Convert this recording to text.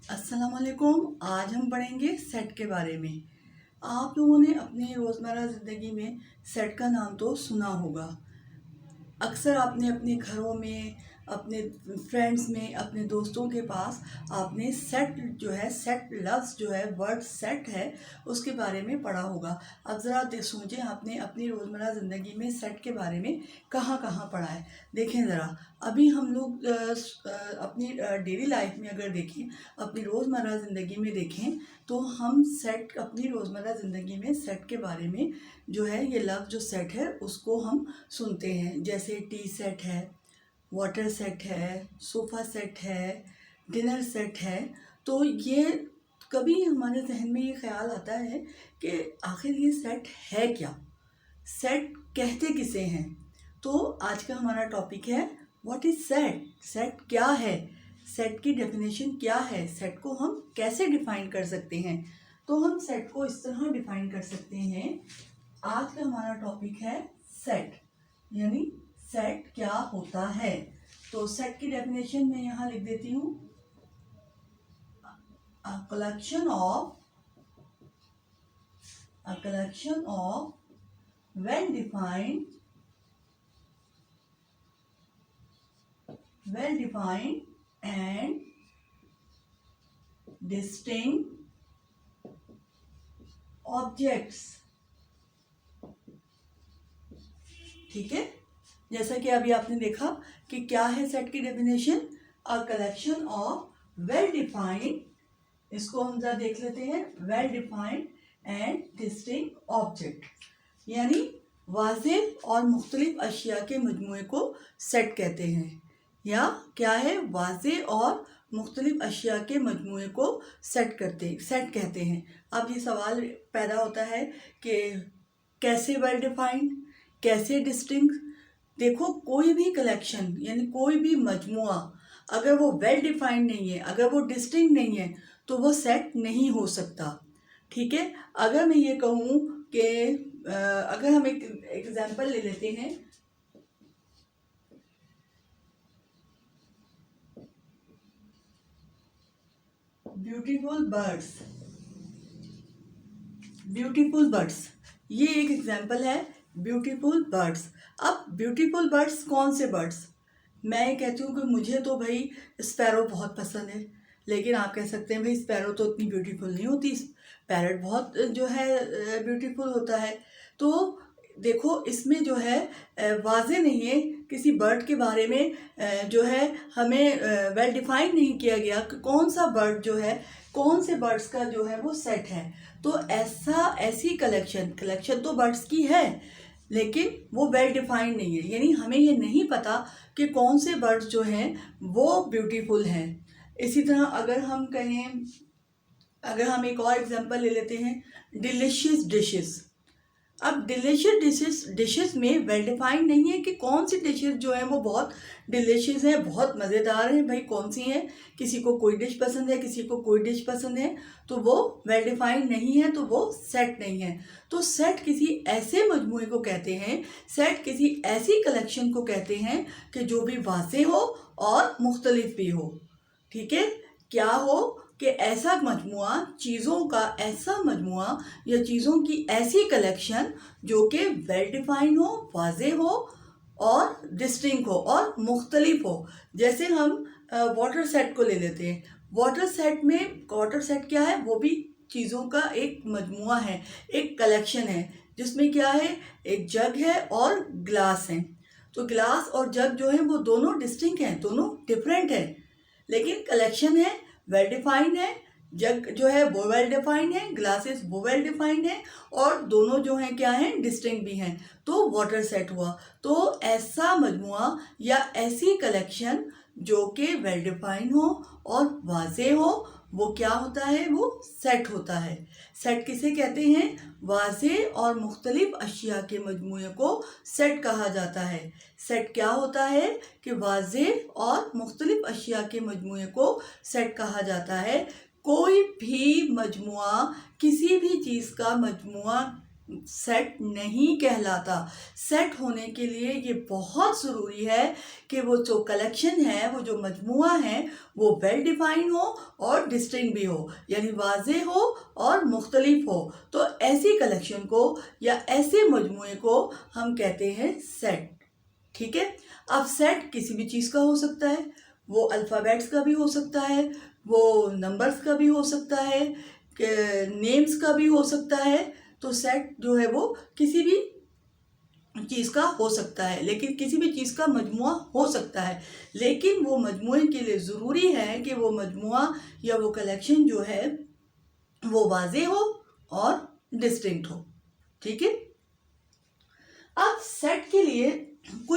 अस्सलाम वालेकुम। आज हम पढ़ेंगे सेट के बारे में। आप लोगों ने अपने रोज़मर्रा ज़िंदगी में सेट का नाम तो सुना होगा। अक्सर आपने अपने घरों में, अपने फ्रेंड्स में, अपने दोस्तों के पास आपने सेट जो है, सेट लफ्ज़ जो है, वर्ड सेट है, उसके बारे में पढ़ा होगा। अब ज़रा सोचें, आपने अपनी रोज़मर्रा ज़िंदगी में सेट के बारे में कहाँ कहाँ पढ़ा है। देखें ज़रा, अभी हम लोग अपनी डेली लाइफ में अगर देखें, अपनी रोज़मर्रा ज़िंदगी में देखें, तो हम सेट अपनी रोज़मर्रा ज़िंदगी में सेट के बारे में जो है, ये लफ्ज़ जो सेट है उसको हम सुनते हैं। जैसे टी सेट है, वाटर सेट है, सोफ़ा सेट है, डिनर सेट है। तो ये कभी हमारे जहन में ये ख्याल आता है कि आखिर ये सेट है क्या, सेट कहते किसे हैं। तो आज का हमारा टॉपिक है व्हाट इज़ सेट। सेट क्या है, सेट की डेफिनेशन क्या है, सेट को हम कैसे डिफ़ाइन कर सकते हैं। तो हम सेट को इस तरह डिफ़ाइन कर सकते हैं। आज का हमारा टॉपिक है सेट, यानी सेट क्या होता है। तो सेट की डेफिनेशन मैं यहाँ लिख देती हूँ, a collection of well defined and distinct objects। ठीक है, जैसा कि अभी आपने देखा कि क्या है सेट की definition, a collection of well defined, इसको हम जरा देख लेते हैं, well defined and distinct object, यानी वाज़ेह और मुख्तलिफ अशिया के मजमूए को सेट कहते हैं। या क्या है, वाज़ेह और मुख्तलिफ अशिया के मजमूए को सेट कहते हैं। अब ये सवाल पैदा होता है कि कैसे वेल डिफाइंड, कैसे डिस्टिंक्ट। देखो, कोई भी कलेक्शन यानी कोई भी मजमुआ अगर वो वेल डिफाइंड नहीं है, अगर वो डिस्टिंक्ट नहीं है, तो वो सेट नहीं हो सकता। ठीक है, अगर मैं ये कहूँ कि अगर हम एक एग्जांपल ले लेते हैं, ब्यूटीफुल बर्ड्स, ये एक एग्जांपल है, ब्यूटीफुल बर्ड्स। अब ब्यूटीफुल बर्ड्स कौन से बर्ड्स, मैं ये कहती हूँ कि मुझे तो भाई स्पैरो बहुत पसंद है, लेकिन आप कह सकते हैं भाई स्पैरो तो इतनी ब्यूटीफुल नहीं होती, पैरट बहुत जो है ब्यूटीफुल होता है। तो देखो, इसमें जो है वाज़े नहीं है किसी बर्ड के बारे में, जो है हमें वेल डिफाइन नहीं किया गया कि कौन सा बर्ड जो है, कौन से बर्ड्स का जो है वो सेट है। तो ऐसी कलेक्शन तो बर्ड्स की है, लेकिन वो वेल डिफाइंड नहीं है, यानी हमें ये नहीं पता कि कौन से बर्ड्स जो हैं वो ब्यूटीफुल हैं। इसी तरह अगर हम कहें, अगर हम एक और एग्जांपल ले लेते हैं, डिलीशियस डिशेस। अब डिलीशियस डिशेस में वेल डिफाइंड नहीं है कि कौन सी डिशेस जो है वो बहुत डिलीशियस हैं, बहुत मज़ेदार हैं, भाई कौन सी हैं। किसी को कोई डिश पसंद है, किसी को कोई डिश पसंद है, तो वो वेल डिफाइंड नहीं है, तो वो सेट नहीं है। तो सेट किसी ऐसे मजमूए को कहते हैं, सेट किसी ऐसी कलेक्शन को कहते हैं कि जो भी वाज़ेह हो और मुख्तलिफ भी हो। ठीक है, क्या हो कि ऐसा मजमुआ, चीज़ों का ऐसा मजमुआ या चीज़ों की ऐसी कलेक्शन जो कि वेल डिफाइंड हो, वाज़ेह हो और डिस्टिंक्ट हो और मुख्तलिफ हो। जैसे हम वाटर सेट को ले लेते हैं। वाटर सेट क्या है, वो भी चीज़ों का एक मजमुआ है, एक कलेक्शन है, जिसमें क्या है, एक जग है और ग्लास है। तो ग्लास और जग जो है वो दोनों डिस्टिंक्ट हैं, दोनों डिफरेंट हैं, लेकिन कलेक्शन है, वेल डिफाइंड है। जग जो है वो वेल डिफाइंड है, ग्लासेस वो वेल डिफाइंड है, और दोनों जो हैं क्या हैं, डिस्टिंक्ट भी हैं। तो वाटर सेट हुआ। तो ऐसा मजमुआ या ऐसी कलेक्शन जो कि वेल डिफाइंड हो और वाज़ेह हो, वो क्या होता है, वो सेट होता है। सेट किसे कहते हैं, वाज़ेह और मुख्तलिफ अशिया के मजमूए को सेट कहा जाता है। सेट क्या होता है कि वाज़ेह और मुख्तलिफ अशिया के मजमूए को सेट कहा जाता है। कोई भी मजमुआ, किसी भी चीज़ का मजमुआ सेट नहीं कहलाता। सेट होने के लिए ये बहुत ज़रूरी है कि वो जो कलेक्शन है, वो जो मजमुआ है, वो वेल डिफाइन हो और डिस्टिंक्ट भी हो, यानी वाज़ेह हो और मुख्तलिफ हो। तो ऐसी कलेक्शन को या ऐसे मजमुए को हम कहते हैं सेट। ठीक है। अब सेट किसी भी चीज़ का हो सकता है, वो अल्फ़ाबेट्स का भी हो सकता है, वो नंबर्स का भी हो सकता है, नेम्स का भी हो सकता है। तो सेट जो है वो किसी भी चीज़ का हो सकता है, लेकिन किसी भी चीज़ का मजमुआ हो सकता है, लेकिन वो मजमुए के लिए ज़रूरी है कि वो मजमुआ या वो कलेक्शन जो है वो वाज़ेह हो और डिस्टिंक्ट हो। ठीक है। अब सेट के लिए कुछ